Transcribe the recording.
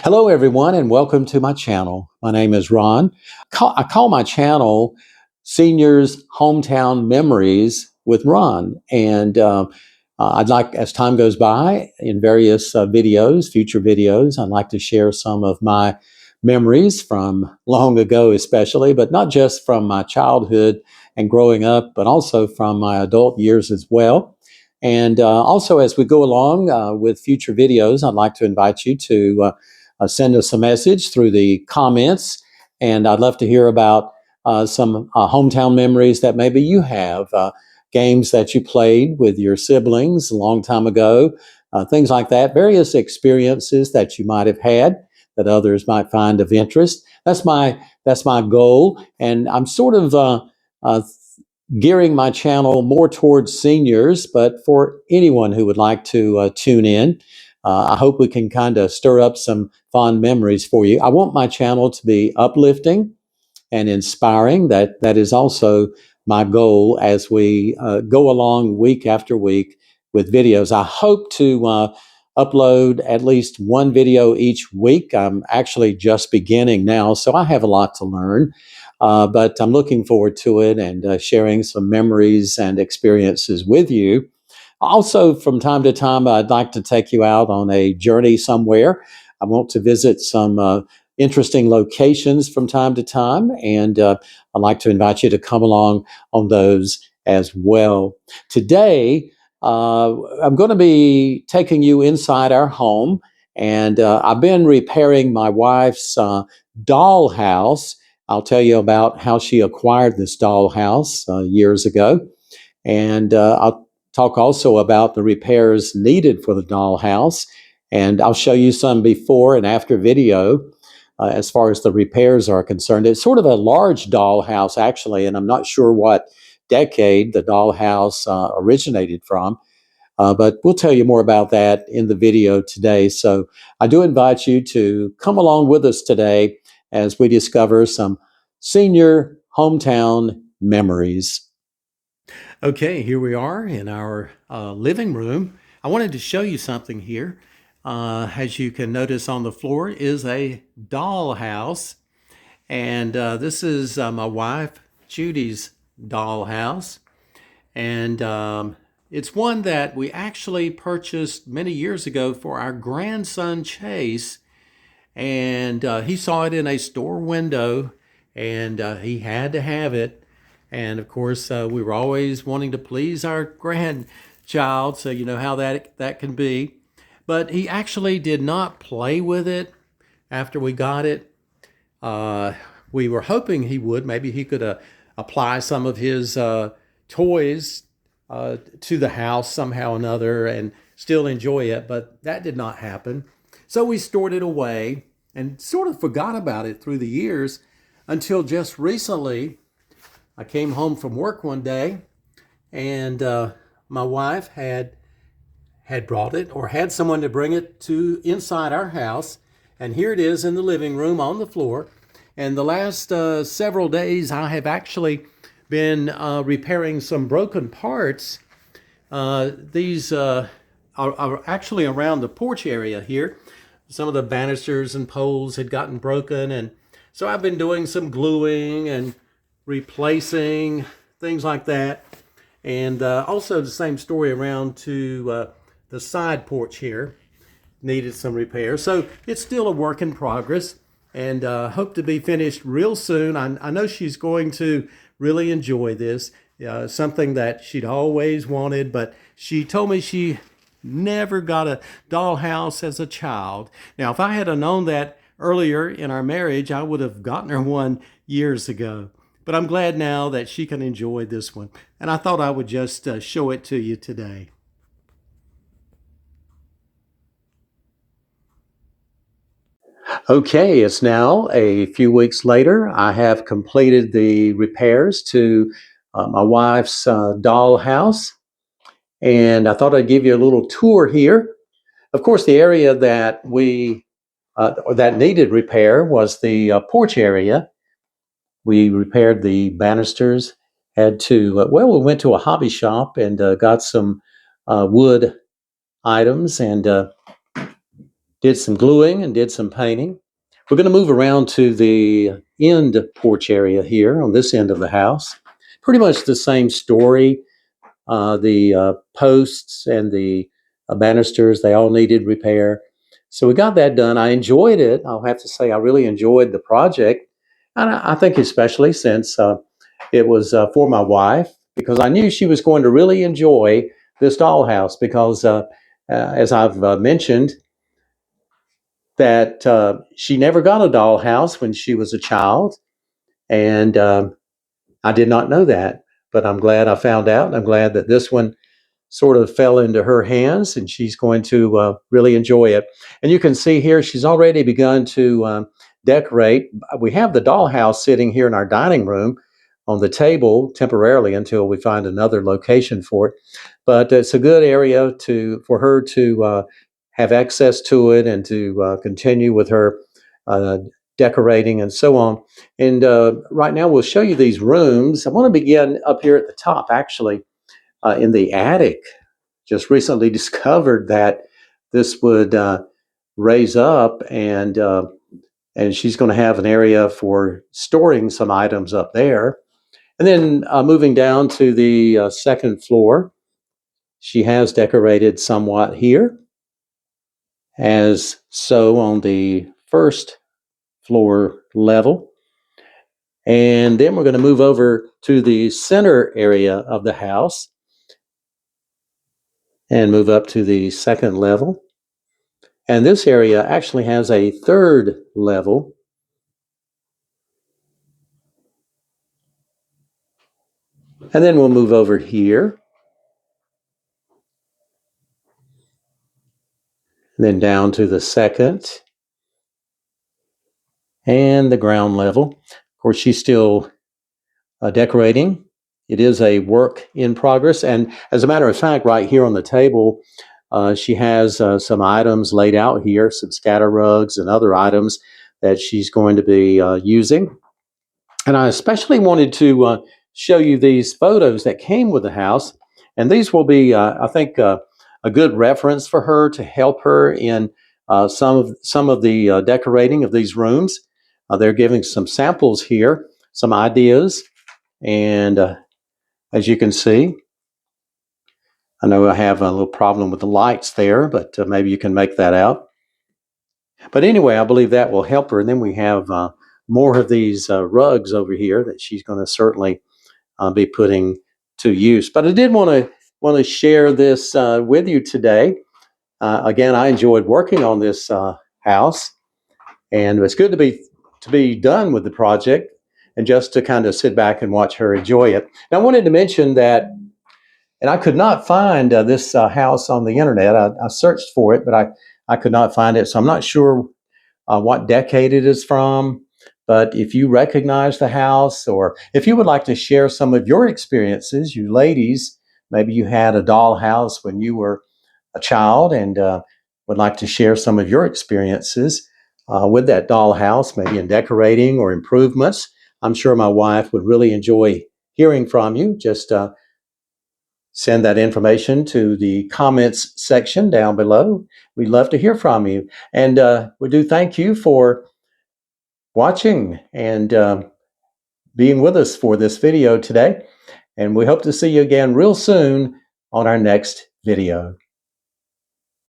Hello, everyone, and welcome to my channel. My name is Ron. I call my channel Seniors Hometown Memories with Ron. I'd like, as time goes by, in various videos, future videos, I'd like to share some of my memories from long ago, especially, but not just from my childhood and growing up, but also from my adult years as well. And also, as we go along with future videos, I'd like to invite you to send us a message through the comments. And I'd love to hear about some hometown memories that maybe you have, games that you played with your siblings a long time ago, things like that, various experiences that you might have had that others might find of interest. That's my goal. And I'm sort of uh, gearing my channel more towards seniors, but for anyone who would like to tune in, I hope we can kind of stir up some fond memories for you. I want my channel to be uplifting and inspiring. That is also my goal as we go along week after week with videos. I hope to upload at least one video each week. I'm actually just beginning now, so I have a lot to learn. But I'm looking forward to it and sharing some memories and experiences with you. Also, from time to time, I'd like to take you out on a journey somewhere. I want to visit some interesting locations from time to time, and I'd like to invite you to come along on those as well. Today, I'm going to be taking you inside our home, and I've been repairing my wife's dollhouse. I'll tell you about how she acquired this dollhouse years ago, and I'll talk also about the repairs needed for the dollhouse, and I'll show you some before and after video as far as the repairs are concerned. It's sort of a large dollhouse, actually, and I'm not sure what decade the dollhouse originated from, but we'll tell you more about that in the video today. So I do invite you to come along with us today as we discover some senior hometown memories. Okay, here we are in our living room. I wanted to show you something here. As you can notice on the floor is a dollhouse. And this is my wife, Judy's dollhouse. And it's one that we actually purchased many years ago for our grandson, Chase. And he saw it in a store window, and he had to have it. And of course, we were always wanting to please our grandchild, so you know how that can be. But he actually did not play with it after we got it. We were hoping he would. Maybe he could apply some of his toys to the house somehow or another and still enjoy it, but that did not happen. So we stored it away and sort of forgot about it through the years until just recently. I came home from work one day, and my wife had brought it, or had someone to bring it to inside our house, and here it is in the living room on the floor. And the last several days, I have actually been repairing some broken parts. These are actually around the porch area here. Some of the banisters and poles had gotten broken, and so I've been doing some gluing and replacing things like that. And also the same story around to the side porch here. Needed some repair. So it's still a work in progress, and hope to be finished real soon. I know she's going to really enjoy this. Something that she'd always wanted, but she told me she never got a dollhouse as a child. Now, if I had known that earlier in our marriage, I would have gotten her one years ago. But I'm glad now that she can enjoy this one. And I thought I would just show it to you today. Okay, it's now a few weeks later. I have completed the repairs to my wife's dollhouse, and I thought I'd give you a little tour here. Of course, the area that or that needed repair was the porch area. We repaired the banisters. We went to a hobby shop and got some wood items and did some gluing and did some painting. We're going to move around to the end porch area here on this end of the house. Pretty much the same story. The posts and the banisters, they all needed repair. So we got that done. I enjoyed it. I'll have to say I really enjoyed the project. And I think especially since it was for my wife, because I knew she was going to really enjoy this dollhouse because as I've mentioned, that she never got a dollhouse when she was a child. And I did not know that, but I'm glad I found out. And I'm glad that this one sort of fell into her hands and she's going to really enjoy it. And you can see here, she's already begun to decorate. We have the dollhouse sitting here in our dining room on the table temporarily until we find another location for it. But it's a good area for her to have access to it and to continue with her uh, decorating and so on. And right now we'll show you these rooms. I want to begin up here at the top, actually, in the attic. Just recently discovered that this would raise up, and she's going to have an area for storing some items up there. And then moving down to the second floor, she has decorated somewhat here, as so on the first floor level. And then we're going to move over to the center area of the house and move up to the second level. And this area actually has a third level. And then we'll move over here. And then down to the second and the ground level. Of course, she's still decorating. It is a work in progress. And as a matter of fact, right here on the table, she has some items laid out here, some scatter rugs and other items that she's going to be using. And I especially wanted to show you these photos that came with the house. And these will be, I think, a good reference for her to help her in some of the decorating of these rooms. They're giving some samples here, some ideas. And as you can see, I know I have a little problem with the lights there, but maybe you can make that out. But anyway, I believe that will help her. And then we have more of these rugs over here that she's going to certainly be putting to use. But I did want to share this with you today. Again, I enjoyed working on this house, and it's good to be done with the project and just to kind of sit back and watch her enjoy it. Now, I wanted to mention that, and I could not find this house on the internet. I searched for it, but I could not find it, so I'm not sure what decade it is from. But if you recognize the house, or if you would like to share some of your experiences, you ladies, maybe you had a dollhouse when you were a child and would like to share some of your experiences with that dollhouse, maybe in decorating or improvements, I'm sure my wife would really enjoy hearing from you. Just send that information to the comments section down below. We'd love to hear from you. And we do thank you for watching and being with us for this video today. And we hope to see you again real soon on our next video.